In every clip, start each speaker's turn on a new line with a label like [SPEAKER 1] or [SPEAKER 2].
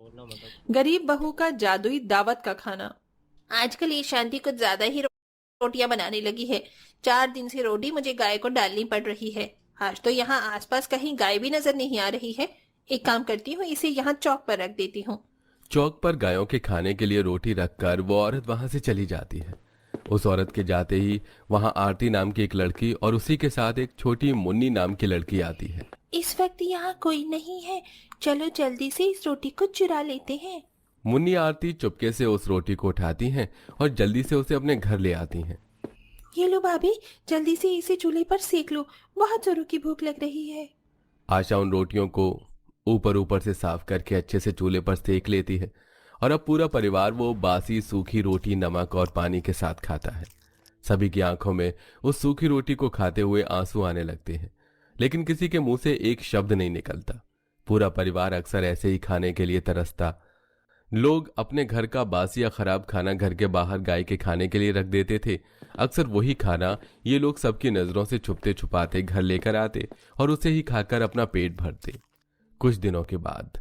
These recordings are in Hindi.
[SPEAKER 1] गरीब बहू का जादुई दावत का खाना। आजकल ये शांति कुछ ज्यादा ही रोटियां बनाने लगी है। 4 दिन से रोटी मुझे गाय को डालनी पड़ रही है। आज तो यहाँ आसपास कहीं गाय भी नजर नहीं आ रही है। एक काम करती हूँ, इसे यहाँ चौक पर रख देती हूँ।
[SPEAKER 2] चौक पर गायों के खाने के लिए रोटी रखकर वो औरत वहां से चली जाती है। उस औरत के जाते ही वहां आरती नाम की एक लड़की और उसी के साथ एक छोटी मुन्नी नाम की लड़की आती है।
[SPEAKER 1] इस वक्त यहाँ कोई नहीं है, चलो जल्दी से इस रोटी को चुरा लेते हैं।
[SPEAKER 2] मुन्नी आरती चुपके से उस रोटी को उठाती हैं और जल्दी से उसे अपने घर ले आती हैं।
[SPEAKER 1] ये लो भाभी, जल्दी से इसे चूल्हे पर सेक लो, बहुत जोरों की भूख लग रही है।
[SPEAKER 2] आशा उन रोटियों को ऊपर ऊपर से साफ करके अच्छे से चूल्हे पर सेक लेती है और अब पूरा परिवार वो बासी सूखी रोटी नमक और पानी के साथ खाता है। सभी की आंखों में उस सूखी रोटी को खाते हुए आंसू आने लगते हैं, लेकिन किसी के मुंह से एक शब्द नहीं निकलता। पूरा परिवार अक्सर ऐसे ही खाने के लिए तरसता। लोग अपने घर का बासी या खराब खाना घर के बाहर गाय के खाने के लिए रख देते थे। अक्सर वही खाना ये लोग सबकी नजरों से छुपते छुपाते घर लेकर आते और उसे ही खाकर अपना पेट भरते। कुछ दिनों के बाद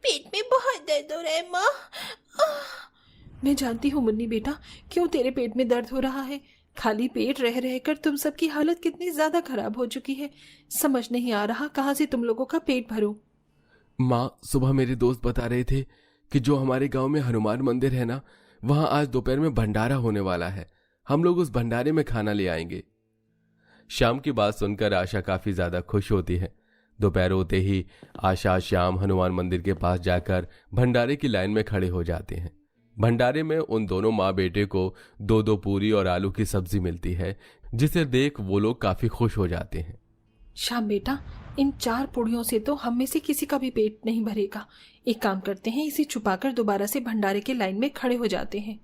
[SPEAKER 1] पेट में बहुत दर्द हो रहा है माँ। मैं जानती हूँ मुन्नी बेटा, क्यों तेरे पेट में दर्द हो रहा है। खाली पेट रह रहकर तुम सबकी हालत कितनी ज्यादा खराब हो चुकी है। समझ नहीं आ रहा कहाँ से तुम लोगों का पेट भरूं।
[SPEAKER 2] माँ, सुबह मेरे दोस्त बता रहे थे कि जो हमारे गांव में हनुमान मंदिर है ना, वहां आज दोपहर में भंडारा होने वाला है। हम लोग उस भंडारे में खाना ले आएंगे। शाम की बात सुनकर आशा काफी ज्यादा खुश होती है। दोपहर होते ही आशा श्याम हनुमान मंदिर के पास जाकर भंडारे की लाइन में खड़े हो जाते हैं। भंडारे में उन दोनों माँ बेटे को दो दो पूरी और आलू की सब्जी मिलती है, जिसे देख वो लोग काफी खुश हो जाते हैं।
[SPEAKER 1] श्याम बेटा, इन 4 पुड़ियों से तो हम में से किसी का भी पेट नहीं भरेगा। एक काम करते हैं, इसे छुपाकर दोबारा से भंडारे के लाइन में खड़े हो जाते हैं।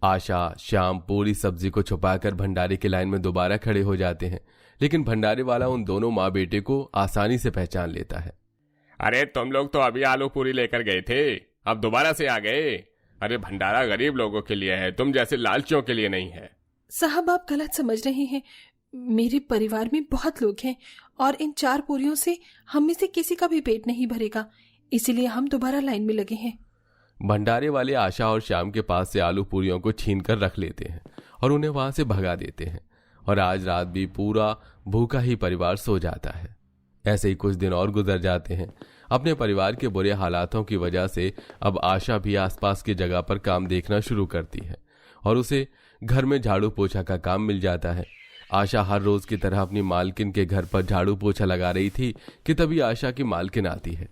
[SPEAKER 2] आशा श्याम पूरी सब्जी को छुपाकर भंडारे की लाइन में दोबारा खड़े हो जाते हैं, लेकिन भंडारे वाला उन दोनों माँ बेटे को आसानी से पहचान लेता है।
[SPEAKER 3] अरे तुम लोग तो अभी आलू पूरी लेकर गए थे, अब दोबारा से आ गए। अरे भंडारा गरीब लोगों के लिए है, तुम जैसे लालचियों के लिए नहीं है।
[SPEAKER 1] साहब, आप गलत समझ रहे हैं। मेरे परिवार में बहुत लोग हैं और इन 4 पूरियों से हम में से किसी का भी पेट नहीं भरेगा, इसीलिए हम दोबारा लाइन में लगे हैं।
[SPEAKER 2] भंडारे वाले आशा और श्याम के पास से आलू पूरियों को छीन कर रख लेते हैं और उन्हें वहां से भगा देते हैं, और आज रात भी पूरा भूखा ही परिवार सो जाता है। ऐसे ही कुछ दिन और गुजर जाते हैं। अपने परिवार के बुरे हालातों की वजह से अब आशा भी आसपास की जगह पर काम देखना शुरू करती है और उसे घर में झाड़ू पोछा का काम मिल जाता है। आशा हर रोज की तरह अपनी मालकिन के घर पर झाड़ू पोछा लगा रही थी कि तभी आशा की मालकिन आती है।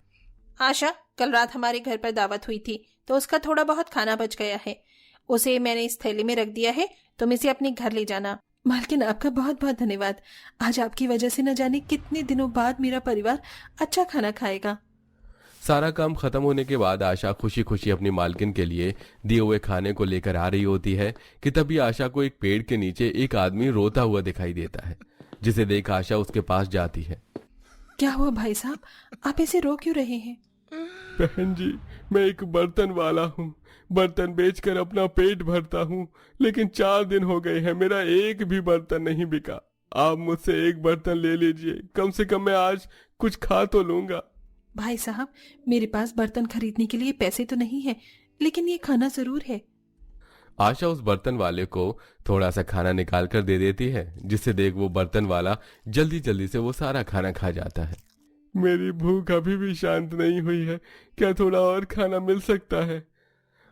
[SPEAKER 1] आशा, कल रात हमारे घर पर दावत हुई थी तो उसका थोड़ा बहुत खाना बच गया है। उसे मैंने इस थैली में रख दिया है, तुम इसे अपने घर ले जाना। मालकिन, आपका बहुत बहुत धन्यवाद। आज आपकी वजह से न जाने कितने दिनों बाद मेरा परिवार अच्छा खाना खाएगा।
[SPEAKER 2] सारा काम खत्म होने के बाद आशा खुशी खुशी अपनी मालकिन के लिए दिए हुए खाने को लेकर आ रही होती है कि तभी आशा को एक पेड़ के नीचे एक आदमी रोता हुआ दिखाई देता है, जिसे देख आशा उसके पास जाती है।
[SPEAKER 1] क्या हुआ भाई साहब, आप ऐसे रो क्यों रहे हैं?
[SPEAKER 2] बहन जी, मैं एक बर्तन वाला हूँ। बर्तन बेचकर अपना पेट भरता हूँ, लेकिन 4 दिन हो गए हैं, मेरा एक भी बर्तन नहीं बिका। आप मुझसे एक बर्तन ले लीजिए, कम से कम मैं आज कुछ खा तो लूंगा।
[SPEAKER 1] भाई साहब, मेरे पास बर्तन खरीदने के लिए पैसे तो नहीं है, लेकिन ये खाना जरूर है।
[SPEAKER 2] आशा उस बर्तन वाले को थोड़ा सा खाना निकाल कर दे देती है, जिससे देख वो बर्तन वाला जल्दी जल्दी से वो सारा खाना खा जाता है। मेरी भूख अभी भी शांत नहीं हुई है, क्या थोड़ा और खाना मिल सकता है?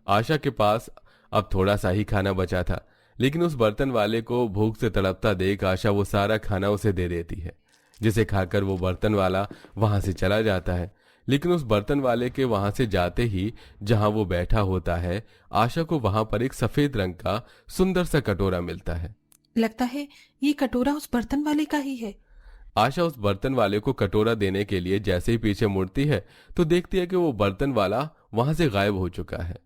[SPEAKER 2] आशा के पास अब थोड़ा सा ही खाना बचा था, लेकिन उस बर्तन वाले को भूख से तड़पता देख आशा वो सारा खाना उसे दे देती है, जिसे खाकर वो बर्तन वाला वहां से चला जाता है। लेकिन उस बर्तन वाले के वहां से जाते ही जहां वो बैठा होता है, आशा को वहां पर एक सफेद रंग का सुंदर सा कटोरा मिलता है।
[SPEAKER 1] लगता है ये कटोरा उस बर्तन वाले का ही है।
[SPEAKER 2] आशा उस बर्तन वाले को कटोरा देने के लिए जैसे ही पीछे मुड़ती है तो देखती है कि वो बर्तन वाला वहां से गायब हो चुका है।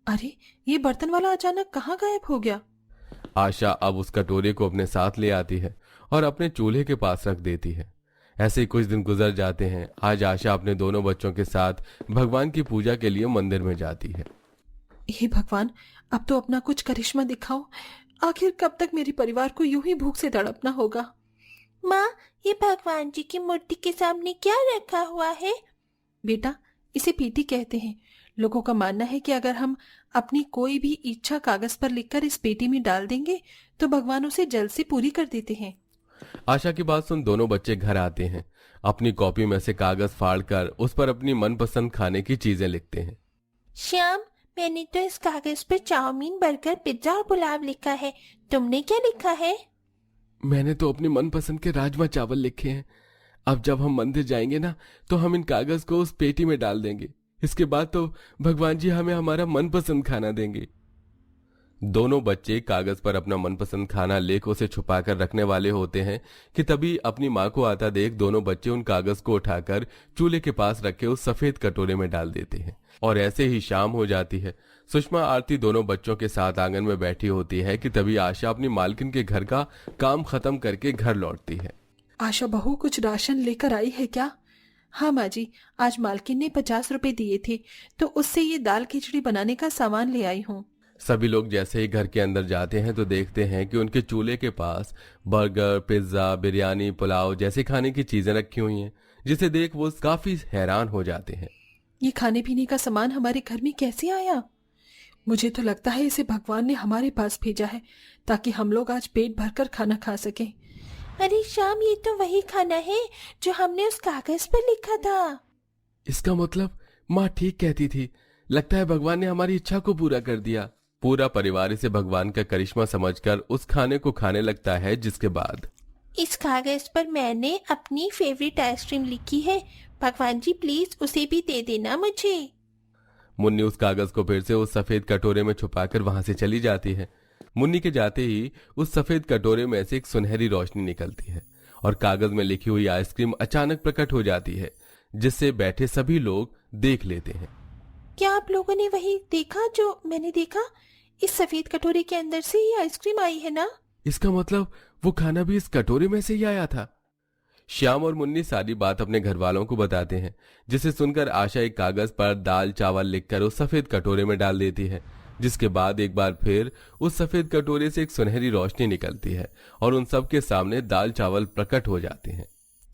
[SPEAKER 1] अरे, ये बर्तन वाला अचानक कहाँ गायब हो गया?
[SPEAKER 2] आशा अब उस कटोरे को अपने साथ ले आती है और अपने चूल्हे के पास रख देती है। ऐसे ही कुछ दिन गुजर जाते हैं। आज आशा अपने दोनों बच्चों के साथ भगवान की पूजा के लिए मंदिर में जाती है।
[SPEAKER 1] हे भगवान, अब तो अपना कुछ करिश्मा दिखाओ। आखिर कब तक मेरे परिवार को यूं ही भूख से तड़पना होगा? माँ, ये भगवान जी की मूर्ति के सामने क्या रखा हुआ है? बेटा, इसे पेटी कहते हैं। लोगों का मानना है कि अगर हम अपनी कोई भी इच्छा कागज पर लिखकर इस पेटी में डाल देंगे तो भगवान उसे जल्द से पूरी कर देते हैं।
[SPEAKER 2] आशा की बात सुन दोनों बच्चे घर आते हैं। अपनी कॉपी में से कागज फाड़कर उस पर अपनी मनपसंद खाने की चीजें लिखते हैं।
[SPEAKER 1] श्याम, मैंने तो इस कागज पर चाउमीन, बर्गर, पिज्जा और पुलाव लिखा है। तुमने क्या लिखा है?
[SPEAKER 2] मैंने तो अपनी मनपसंद के राजमा चावल लिखे हैं। अब जब हम मंदिर जाएंगे ना तो हम इन कागज को उस पेटी में डाल देंगे। इसके बाद तो भगवान जी हमें हमारा मनपसंद खाना देंगे। दोनों बच्चे कागज पर अपना मनपसंद खाना लिख उसे छुपा कर रखने वाले होते हैं कि तभी अपनी माँ को आता देख दोनों बच्चे उन कागज को उठाकर चूल्हे के पास रखे उस सफेद कटोरे में डाल देते हैं। और ऐसे ही शाम हो जाती है। सुषमा आरती दोनों बच्चों के साथ आंगन में बैठी होती है कि तभी आशा अपनी मालकिन के घर का काम खत्म करके घर लौटती है।
[SPEAKER 1] आशा बहू, कुछ राशन लेकर आई है क्या? हाँ माँ जी, आज मालकिन ने 50 रुपए दिए थे तो उससे ये दाल खिचड़ी बनाने का सामान ले आई हूँ।
[SPEAKER 2] सभी लोग जैसे ही घर के अंदर जाते हैं तो देखते हैं कि उनके चूल्हे के पास बर्गर, पिज्जा, बिरयानी, पुलाव जैसी खाने की चीजें रखी हुई हैं, जिसे देख वो काफी हैरान हो जाते हैं।
[SPEAKER 1] ये खाने पीने का सामान हमारे घर में कैसे आया? मुझे तो लगता है इसे भगवान ने हमारे पास भेजा है ताकि हम लोग आज पेट भरकर खाना खा सकें। अरे श्याम, ये तो वही खाना है जो हमने उस कागज पर लिखा था।
[SPEAKER 2] इसका मतलब माँ ठीक कहती थी। लगता है भगवान ने हमारी इच्छा को पूरा कर दिया। पूरा परिवार इसे भगवान का करिश्मा समझकर उस खाने को खाने लगता है। जिसके बाद
[SPEAKER 1] इस कागज पर मैंने अपनी फेवरेट आइसक्रीम लिखी है। भगवान जी प्लीज उसे भी दे देना मुझे।
[SPEAKER 2] मुन्नी उस कागज को फिर से उस सफेद कटोरे में छुपाकर वहां से चली जाती है। मुन्नी के जाते ही उस सफेद कटोरे में से एक सुनहरी रोशनी निकलती है और कागज में लिखी हुई आइसक्रीम अचानक प्रकट हो जाती है, जिससे बैठे सभी लोग देख लेते हैं।
[SPEAKER 1] क्या आप लोगों ने वही देखा जो मैंने देखा? इस सफेद कटोरे के अंदर से ही आइसक्रीम आई है ना?
[SPEAKER 2] इसका मतलब वो खाना भी इस कटोरे में से ही आया था। श्याम और मुन्नी सारी बात अपने घर वालों को बताते हैं, जिसे सुनकर आशा एक कागज पर दाल चावल लिखकर उस सफेद कटोरे में डाल देती है। जिसके बाद एक बार फिर उस सफेद कटोरे से एक सुनहरी रोशनी निकलती है और उन सब के सामने दाल चावल प्रकट हो जाते हैं।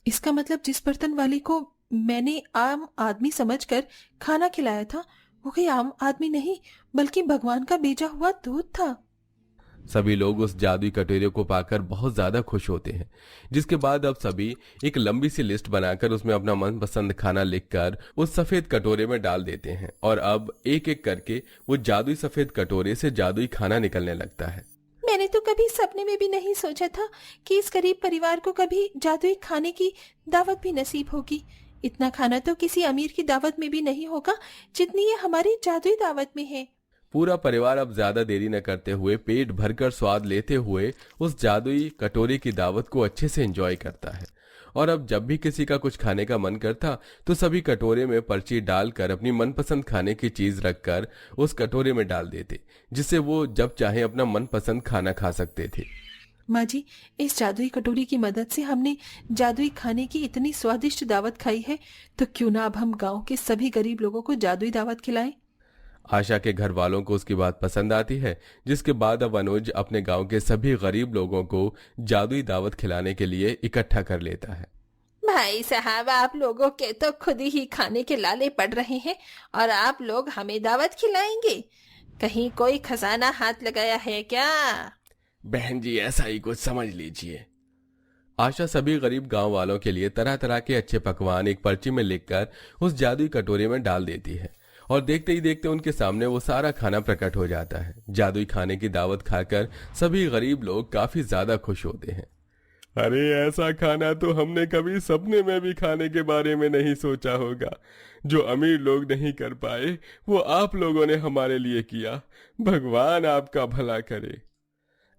[SPEAKER 1] इसका मतलब जिस बर्तन वाले को मैंने आम आदमी समझकर खाना खिलाया था वो कोई आम आदमी नहीं बल्कि भगवान का भेजा हुआ दूध था।
[SPEAKER 2] सभी लोग उस जादुई कटोरे को पाकर बहुत ज्यादा खुश होते हैं। जिसके बाद अब सभी एक लंबी सी लिस्ट बनाकर उसमें अपना मनपसंद खाना लिखकर उस सफेद कटोरे में डाल देते हैं और अब एक एक करके वो जादुई सफेद कटोरे से जादुई खाना निकलने लगता है।
[SPEAKER 1] मैंने तो कभी सपने में भी नहीं सोचा था कि इस गरीब परिवार को कभी जादुई खाने की दावत भी नसीब होगी। इतना खाना तो किसी अमीर की दावत में भी नहीं होगा जितनी ये हमारी जादुई दावत में है।
[SPEAKER 2] पूरा परिवार अब ज्यादा देरी न करते हुए पेट भरकर स्वाद लेते हुए उस जादुई कटोरे की दावत को अच्छे से एंजॉय करता है। और अब जब भी किसी का कुछ खाने का मन करता तो सभी कटोरे में पर्ची डालकर अपनी मनपसंद खाने की चीज रखकर उस कटोरे में डाल देते, जिससे वो जब चाहे अपना मनपसंद खाना खा सकते थे।
[SPEAKER 1] माँ जी, इस जादुई कटोरी की मदद से हमने जादुई खाने की इतनी स्वादिष्ट दावत खाई है, तो क्यों ना अब हम गांव के सभी गरीब लोगों को जादुई दावत खिलाएं।
[SPEAKER 2] आशा के घर वालों को उसकी बात पसंद आती है। जिसके बाद अब अनुज अपने गांव के सभी गरीब लोगों को जादुई दावत खिलाने के लिए इकट्ठा कर लेता है।
[SPEAKER 1] भाई साहब, आप लोगों के तो खुद ही खाने के लाले पड़ रहे हैं और आप लोग हमें दावत खिलाएंगे। कहीं कोई खजाना हाथ लगाया है क्या?
[SPEAKER 2] बहन जी, ऐसा ही कुछ समझ लीजिए। आशा सभी गरीब गांव वालों के लिए तरह तरह के अच्छे पकवान एक पर्ची में लिखकर उस जादुई कटोरे में डाल देती है और देखते ही देखते उनके सामने वो सारा खाना प्रकट हो जाता है। जादुई खाने की दावत खाकर सभी गरीब लोग काफी ज्यादा खुश होते हैं। अरे ऐसा खाना तो हमने कभी सपने में भी खाने के बारे में नहीं सोचा होगा। जो अमीर लोग नहीं कर पाए वो आप लोगों ने हमारे लिए किया। भगवान आपका भला करे।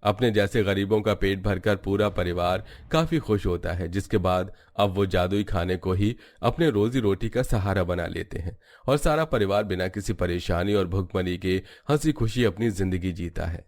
[SPEAKER 2] अपने जैसे गरीबों का पेट भरकर पूरा परिवार काफी खुश होता है। जिसके बाद अब वो जादुई खाने को ही अपने रोजी रोटी का सहारा बना लेते हैं और सारा परिवार बिना किसी परेशानी और भुखमरी के हंसी खुशी अपनी जिंदगी जीता है।